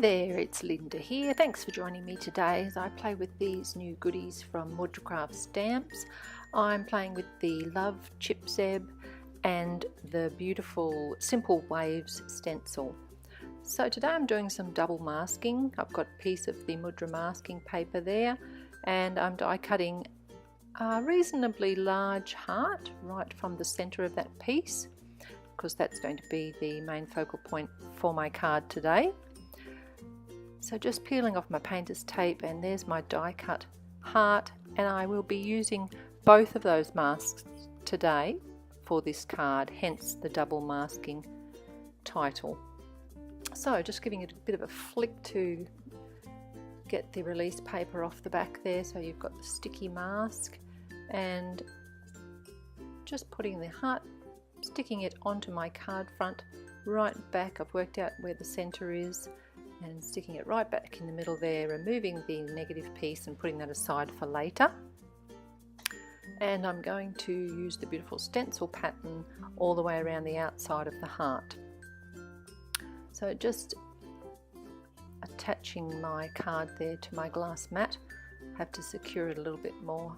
there, it's Linda here. Thanks for joining me today as I play with these new goodies from Mudra Stamps. I'm playing with the Love Chip Zeb and the beautiful Simple Waves stencil. So today I'm doing some double masking. I've got a piece of the Mudra masking paper there and I'm die cutting a reasonably large heart right from the center of that piece, because that's going to be the main focal point for my card today. So just peeling off my painter's tape, and there's my die cut heart, and I will be using both of those masks today for this card, hence the double masking title. So just giving it a bit of a flick to get the release paper off the back there, so you've got the sticky mask, and just putting the heart, sticking it onto my card front right back. I've worked out where the center is and sticking it right back in the middle there, removing the negative piece and putting that aside for later. And I'm going to use the beautiful stencil pattern all the way around the outside of the heart. So just attaching my card there to my glass mat, have to secure it a little bit more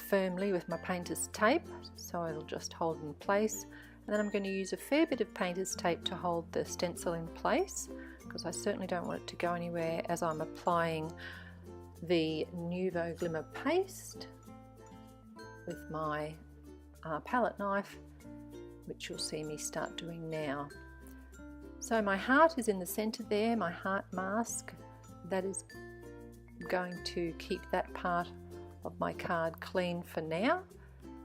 firmly with my painter's tape, so it'll just hold in place. And then I'm going to use a fair bit of painter's tape to hold the stencil in place, because I certainly don't want it to go anywhere as I'm applying the Nuvo Glimmer paste with my palette knife, which you'll see me start doing now. So my heart is in the center there, my heart mask. That is going to keep that part of my card clean for now,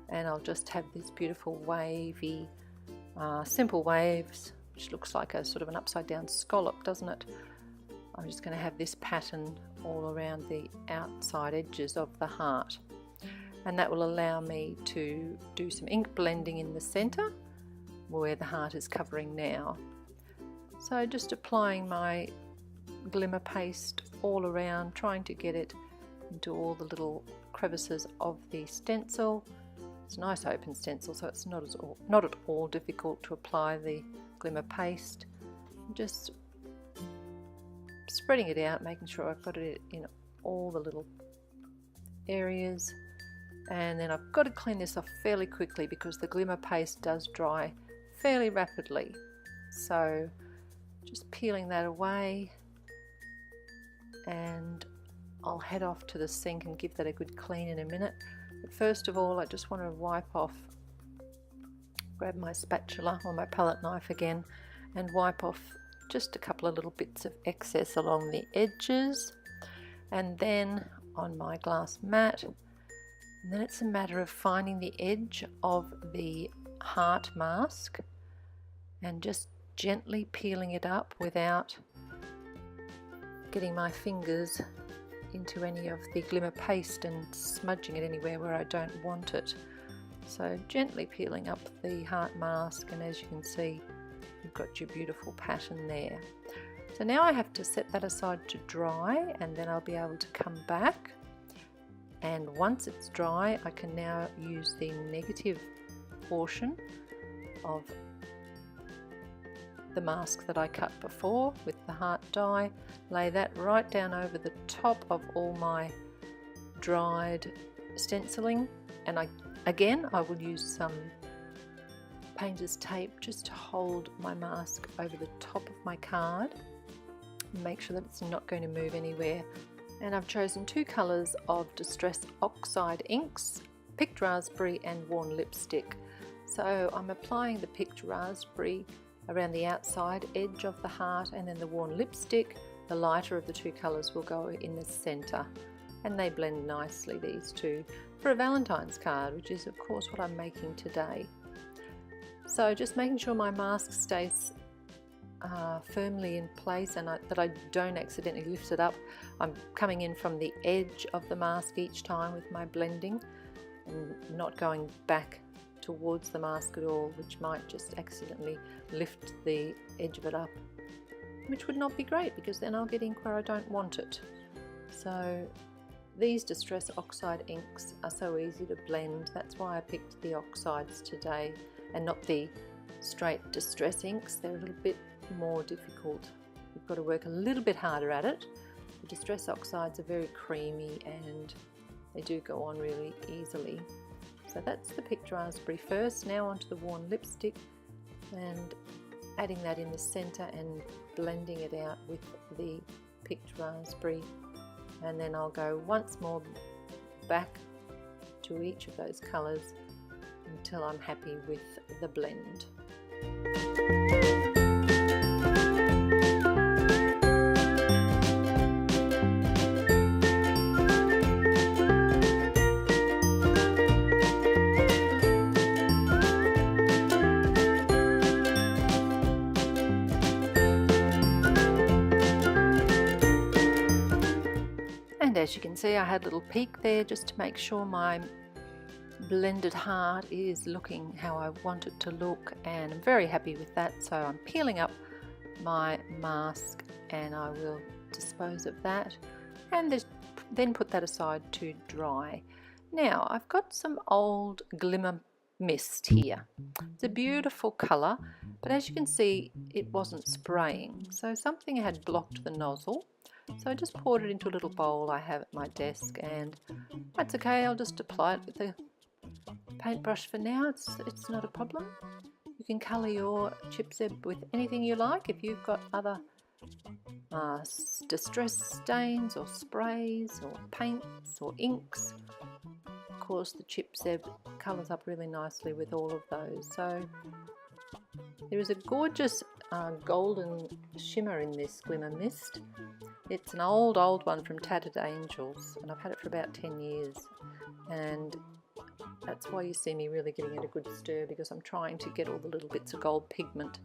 and I'll just have this beautiful wavy simple waves, which looks like a sort of an upside down scallop, doesn't it? I'm just going to have this pattern all around the outside edges of the heart, and that will allow me to do some ink blending in the center where the heart is covering now. So just applying my glimmer paste all around, trying to get it into all the little crevices of the stencil. It's a nice open stencil, so it's not at all difficult to apply the glimmer paste. Just spreading it out, making sure I've got it in all the little areas, and then I've got to clean this off fairly quickly because the glimmer paste does dry fairly rapidly. So just peeling that away, and I'll head off to the sink and give that a good clean in a minute. But first of all, I just want to wipe off, grab my spatula or my palette knife again and wipe off just a couple of little bits of excess along the edges, and then on my glass mat. And then it's a matter of finding the edge of the heart mask and just gently peeling it up without getting my fingers into any of the glimmer paste and smudging it anywhere where I don't want it. So gently peeling up the heart mask, and as you can see, you've got your beautiful pattern there. So now I have to set that aside to dry, and then I'll be able to come back, and once it's dry I can now use the negative portion of the mask that I cut before with the heart die, lay that right down over the top of all my dried stenciling, and I will use some painter's tape just to hold my mask over the top of my card and make sure that it's not going to move anywhere. And I've chosen two colours of Distress Oxide inks, Picked Raspberry and Worn Lipstick. So I'm applying the Picked Raspberry around the outside edge of the heart, and then the Worn Lipstick, the lighter of the two colours, will go in the centre, and they blend nicely, these two, for a Valentine's card, which is of course what I'm making today. So just making sure my mask stays firmly in place and that I don't accidentally lift it up. I'm coming in from the edge of the mask each time with my blending and not going back towards the mask at all, which might just accidentally lift the edge of it up, which would not be great because then I'll get ink where I don't want it. So these Distress Oxide inks are so easy to blend. That's why I picked the Oxides today and not the straight Distress inks. They're a little bit more difficult. You've got to work a little bit harder at it. The Distress Oxides are very creamy and they do go on really easily. So that's the picked raspberry first. Now onto the worn lipstick and adding that in the center and blending it out with the picked raspberry, and then I'll go once more back to each of those colors until I'm happy with the blend. And as you can see, I had a little peek there just to make sure my blended heart is looking how I want it to look, and I'm very happy with that. So I'm peeling up my mask and I will dispose of that and then put that aside to dry. Now I've got some old Glimmer mist here. It's a beautiful colour, but as you can see it wasn't spraying, so something had blocked the nozzle. So I just poured it into a little bowl I have at my desk, and that's okay, I'll just apply it with a paintbrush for now. It's not a problem. You can colour your chip zeb with anything you like. If you've got other distress stains or sprays or paints or inks, of course the chip zeb colours up really nicely with all of those. So there is a gorgeous golden shimmer in this Glimmer mist. It's an old one from Tattered Angels, and I've had it for about 10 years, and that's why you see me really getting it a good stir, because I'm trying to get all the little bits of gold pigment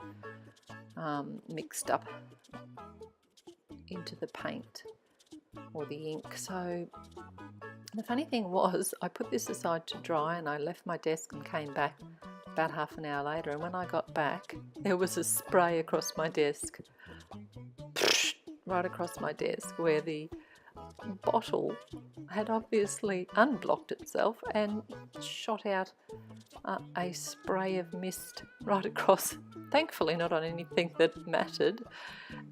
mixed up into the paint or the ink. So the funny thing was, I put this aside to dry and I left my desk and came back about half an hour later, and when I got back there was a spray across my desk, right across my desk, where the bottle had obviously unblocked itself and shot out a spray of mist right across, thankfully not on anything that mattered,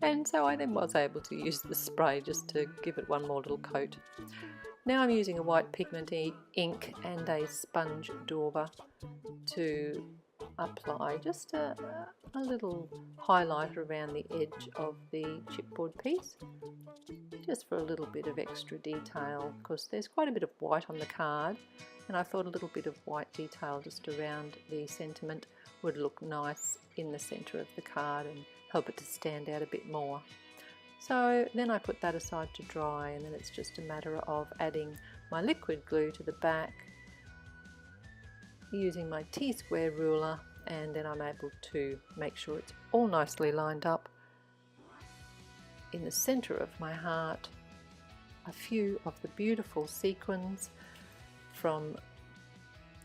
and so I then was able to use the spray just to give it one more little coat. Now I'm using a white pigment ink and a sponge dauber to apply just a little highlight around the edge of the chipboard piece, just for a little bit of extra detail, because there's quite a bit of white on the card, and I thought a little bit of white detail just around the sentiment would look nice in the centre of the card and help it to stand out a bit more. So then I put that aside to dry, and then it's just a matter of adding my liquid glue to the back using my T-square ruler, and then I'm able to make sure it's all nicely lined up. In the centre of my heart, a few of the beautiful sequins from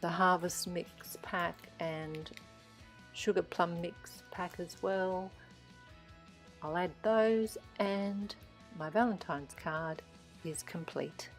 the Harvest Mix pack and Sugar Plum Mix pack as well. I'll add those, and my Valentine's card is complete.